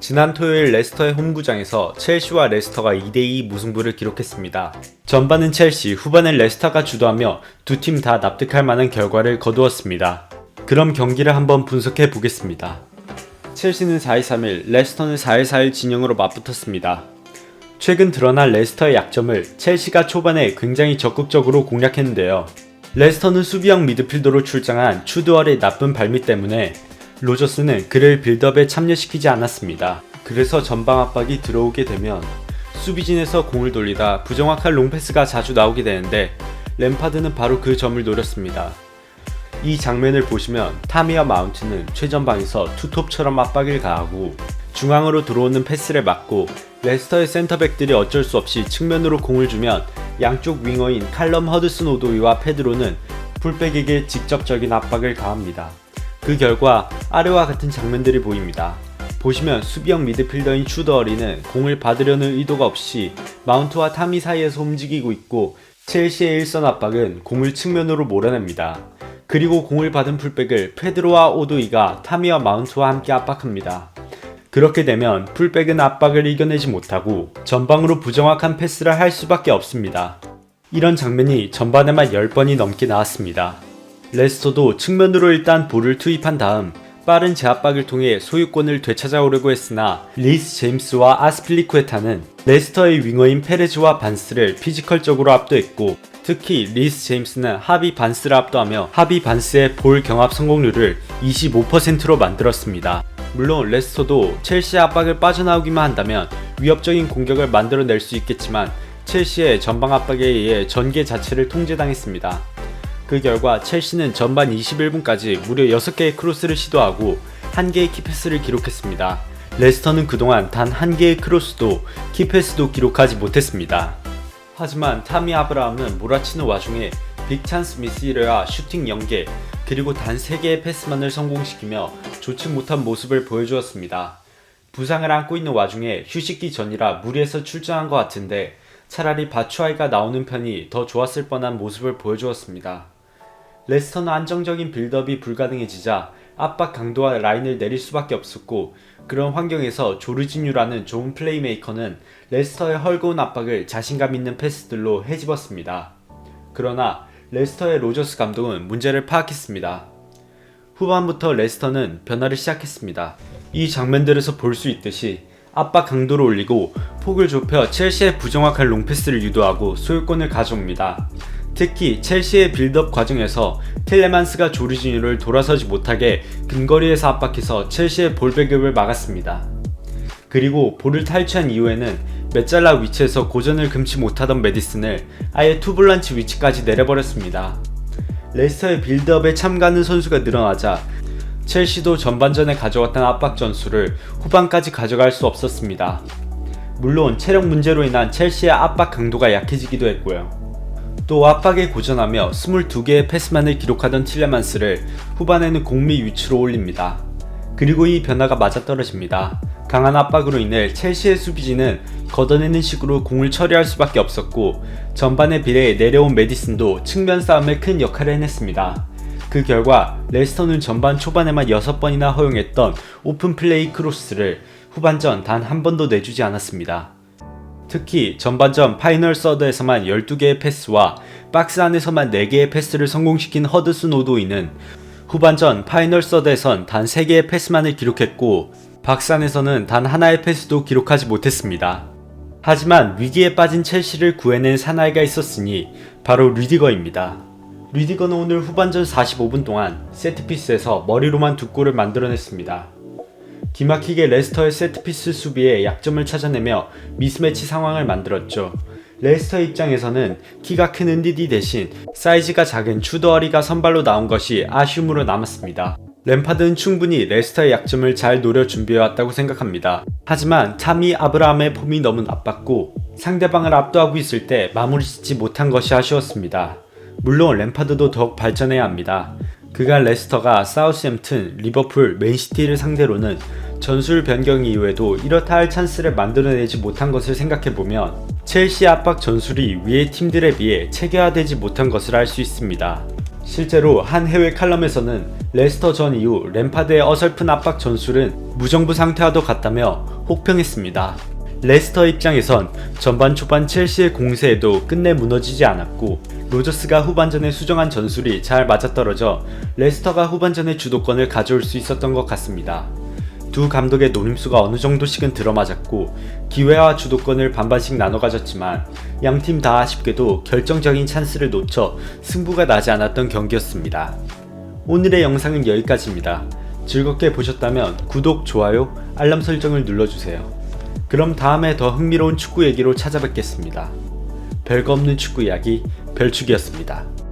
지난 토요일 레스터의 홈구장에서 첼시와 레스터가 2대2 무승부를 기록했습니다. 전반은 첼시, 후반은 레스터가 주도하며 두 팀 다 납득할 만한 결과를 거두었습니다. 그럼 경기를 한번 분석해 보겠습니다. 첼시는 4-2-3-1, 레스터는 4-1-4-1 진영으로 맞붙었습니다. 최근 드러난 레스터의 약점을 첼시가 초반에 굉장히 적극적으로 공략했는데요. 레스터는 수비형 미드필더로 출장한 추드월의 나쁜 발밑 때문에 로저스는 그를 빌드업에 참여시키지 않았습니다. 그래서 전방 압박이 들어오게 되면 수비진에서 공을 돌리다 부정확한 롱패스가 자주 나오게 되는데 램파드는 바로 그 점을 노렸습니다. 이 장면을 보시면 타미와 마운트는 최전방에서 투톱처럼 압박을 가하고 중앙으로 들어오는 패스를 막고 레스터의 센터백들이 어쩔 수 없이 측면으로 공을 주면 양쪽 윙어인 칼럼 허드슨 오도이와 페드로는 풀백에게 직접적인 압박을 가합니다. 그 결과 아래와 같은 장면들이 보입니다. 보시면 수비형 미드필더인 추더어리는 공을 받으려는 의도가 없이 마운트와 타미 사이에서 움직이고 있고 첼시의 일선 압박은 공을 측면으로 몰아냅니다. 그리고 공을 받은 풀백을 페드로와 오도이가 타미와 마운트와 함께 압박합니다. 그렇게 되면 풀백은 압박을 이겨내지 못하고 전방으로 부정확한 패스를 할 수밖에 없습니다. 이런 장면이 전반에만 10번이 넘게 나왔습니다. 레스터도 측면으로 일단 볼을 투입한 다음 빠른 제압박을 통해 소유권을 되찾아오려고 했으나 리스 제임스와 아스필리쿠에타는 레스터의 윙어인 페레즈와 반스를 피지컬적으로 압도했고 특히 리스 제임스는 하비 반스를 압도하며 하비 반스의 볼 경합 성공률을 25%로 만들었습니다. 물론 레스터도 첼시의 압박을 빠져나오기만 한다면 위협적인 공격을 만들어낼 수 있겠지만 첼시의 전방 압박에 의해 전개 자체를 통제당했습니다. 그 결과 첼시는 전반 21분까지 무려 6개의 크로스를 시도하고 1개의 키패스를 기록했습니다. 레스터는 그동안 단 1개의 크로스도 키패스도 기록하지 못했습니다. 하지만 타미 아브라함은 몰아치는 와중에 빅찬스 미스일과 슈팅 0개 그리고 단 3개의 패스만을 성공시키며 좋지 못한 모습을 보여주었습니다. 부상을 안고 있는 와중에 휴식기 전이라 무리해서 출전한 것 같은데 차라리 바추아이가 나오는 편이 더 좋았을 뻔한 모습을 보여주었습니다. 레스터는 안정적인 빌드업이 불가능해지자 압박 강도와 라인을 내릴 수밖에 없었고 그런 환경에서 조르지뉴라는 좋은 플레이메이커는 레스터의 헐거운 압박을 자신감 있는 패스들로 헤집었습니다. 그러나 레스터의 로저스 감독은 문제를 파악했습니다. 후반부터 레스터는 변화를 시작했습니다. 이 장면들에서 볼 수 있듯이 압박 강도를 올리고 폭을 좁혀 첼시의 부정확한 롱패스를 유도하고 소유권을 가져옵니다. 특히 첼시의 빌드업 과정에서 틸레만스가 조르지뉴를 돌아서지 못하게 근거리에서 압박해서 첼시의 볼 배급을 막았습니다. 그리고 볼을 탈취한 이후에는 메잘라 위치에서 고전을 금치 못하던 메디슨을 아예 투볼란치 위치까지 내려버렸습니다. 레스터의 빌드업에 참가하는 선수가 늘어나자 첼시도 전반전에 가져왔던 압박 전술을 후반까지 가져갈 수 없었습니다. 물론 체력 문제로 인한 첼시의 압박 강도가 약해지기도 했고요. 또 압박에 고전하며 22개의 패스만을 기록하던 틸레만스를 후반에는 공미 위치로 올립니다. 그리고 이 변화가 맞아떨어집니다. 강한 압박으로 인해 첼시의 수비진은 걷어내는 식으로 공을 처리할 수밖에 없었고 전반에 비해 내려온 메디슨도 측면 싸움에 큰 역할을 해냈습니다. 그 결과 레스터는 전반 초반에만 6번이나 허용했던 오픈 플레이 크로스를 후반전 단 한 번도 내주지 않았습니다. 특히 전반전 파이널 서드에서만 12개의 패스와 박스 안에서만 4개의 패스를 성공시킨 허드슨 오도이는 후반전 파이널 서드에선 단 3개의 패스만을 기록했고 박스 안에서는 단 하나의 패스도 기록하지 못했습니다. 하지만 위기에 빠진 첼시를 구해낸 사나이가 있었으니 바로 르디거입니다. 르디거는 오늘 후반전 45분 동안 세트피스에서 머리로만 2골을 만들어냈습니다. 기막히게 레스터의 세트피스 수비에 약점을 찾아내며 미스매치 상황을 만들었죠. 레스터 입장에서는 키가 큰 은디디 대신 사이즈가 작은 추더어리가 선발로 나온 것이 아쉬움으로 남았습니다. 램파드는 충분히 레스터의 약점을 잘 노려 준비해왔다고 생각합니다. 하지만 타미 아브라함의 폼이 너무 나빴고 상대방을 압도하고 있을 때 마무리 짓지 못한 것이 아쉬웠습니다. 물론 램파드도 더욱 발전해야 합니다. 그간 레스터가 사우스햄튼, 리버풀, 맨시티를 상대로는 전술 변경 이후에도 이렇다 할 찬스를 만들어내지 못한 것을 생각해보면 첼시 압박 전술이 위의 팀들에 비해 체계화되지 못한 것을 알 수 있습니다. 실제로 한 해외 칼럼에서는 레스터 전 이후 램파드의 어설픈 압박 전술은 무정부 상태와도 같다며 혹평했습니다. 레스터 입장에선 전반 초반 첼시의 공세에도 끝내 무너지지 않았고 로저스가 후반전에 수정한 전술이 잘 맞아떨어져 레스터가 후반전에 주도권을 가져올 수 있었던 것 같습니다. 두 감독의 노림수가 어느 정도씩은 들어맞았고 기회와 주도권을 반반씩 나눠 가졌지만 양팀 다 아쉽게도 결정적인 찬스를 놓쳐 승부가 나지 않았던 경기였습니다. 오늘의 영상은 여기까지입니다. 즐겁게 보셨다면 구독, 좋아요, 알람 설정을 눌러주세요. 그럼 다음에 더 흥미로운 축구 얘기로 찾아뵙겠습니다. 별거 없는 축구 이야기 별축이었습니다.